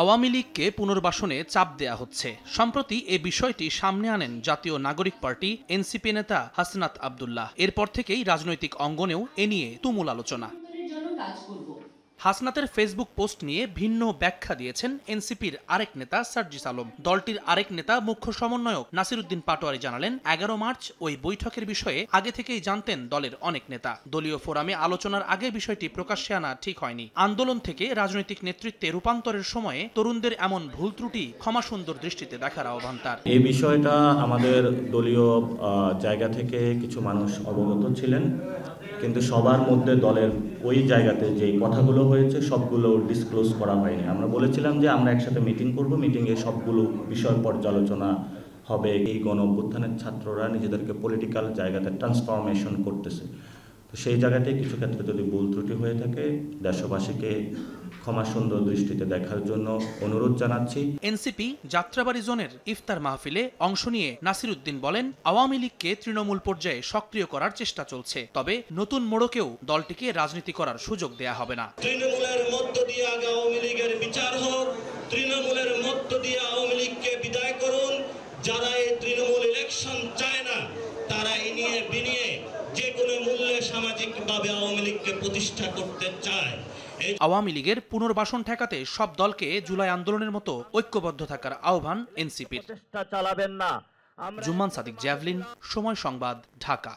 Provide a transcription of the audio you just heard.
আওয়ামী লীগকে পুনর্বাসনে চাপ দেয়া হচ্ছে। সম্প্রতি এ বিষয়টি সামনে আনেন জাতীয় নাগরিক পার্টি এনসিপি নেতা হাসনাত আব্দুল্লাহ। এরপর থেকেই রাজনৈতিক অঙ্গনেও এ নিয়ে তুমুল আলোচনা। হাসনাতের ফেসবুক পোস্ট নিয়ে ভিন্ন ব্যাখ্যা দিয়েছেন এনসিপির আরেক নেতা সার্জিস আলম। দলটির আরেক নেতা মুখ্য সমন্বয়ক নাসিরুদ্দিন পাটোয়ারি জানালেন, 11 মার্চ ওই বৈঠকের বিষয়ে আগে থেকেই জানতেন দলের অনেক নেতা। দলীয় ফোরামে আলোচনার আগে বিষয়টি প্রকাশ্যে আনা ঠিক হয়নি। আন্দোলন থেকে রাজনৈতিক নেতৃত্বে রূপান্তরের সময়ে তরুণদের এমন ভুল ত্রুটি ক্ষমাসুন্দর দৃষ্টিতে দেখার আহ্বান তার। এই বিষয়টা আমাদের দলীয় জায়গা থেকে কিছু মানুষ অবগত ছিলেন, কিন্তু সবার মধ্যে দলের ওই জায়গাতে যে কথাগুলো হয়েছে সবগুলো ডিসক্লোজ করা হয়নি। আমরা বলেছিলাম যে আমরা একসাথে মিটিং করব, মিটিংয়ে সবগুলো বিষয় পর্যালোচনা হবে। এই গণ অভ্যুত্থানের ছাত্ররা নিজেদেরকে পলিটিক্যাল জায়গাতে ট্রান্সফরমেশন করতেছে, তো সেই জায়গাতে কিছু ক্ষেত্রে যদি ভুল ত্রুটি হয়ে থাকে দেশবাসীকে ক্ষমাসুন্দর দৃষ্টিতে দেখার জন্য অনুরোধ জানাচ্ছি। এনসিপি যাত্রাবাড়ি জোনের ইফতার মাহফিলে অংশ নিয়ে নাসিরুদ্দিন বলেন, আওয়ামী লীগকে তৃণমূল পর্যায়ে সক্রিয় করার চেষ্টা চলছে, তবে নতুন মোড়কেও দলটিকে রাজনীতি করার সুযোগ দেয়া হবে না। তৃণমূলের মধ্য দিয়ে আগে আওয়ামী লীগের বিচার হোক, তৃণমূলের মধ্য দিয়ে আওয়ামী লীগকে বিদায় করুন। যারা এই তৃণমূল ইলেকশন চায় না তারা এই নিয়ে বিনিয়ে যে কোনো মূল্যে সামাজিকভাবে আওয়ামী লীগকে প্রতিষ্ঠা করতে চায়। আওয়ামী লীগের পুনর্বাসন ঠেকাতে সব দলকে জুলাই আন্দোলনের মতো ঐক্যবদ্ধ থাকার আহ্বান এনসিপির। চালাবেন না। জুম্মান সাদিক, জ্যাভলিন, সময় সংবাদ, ঢাকা।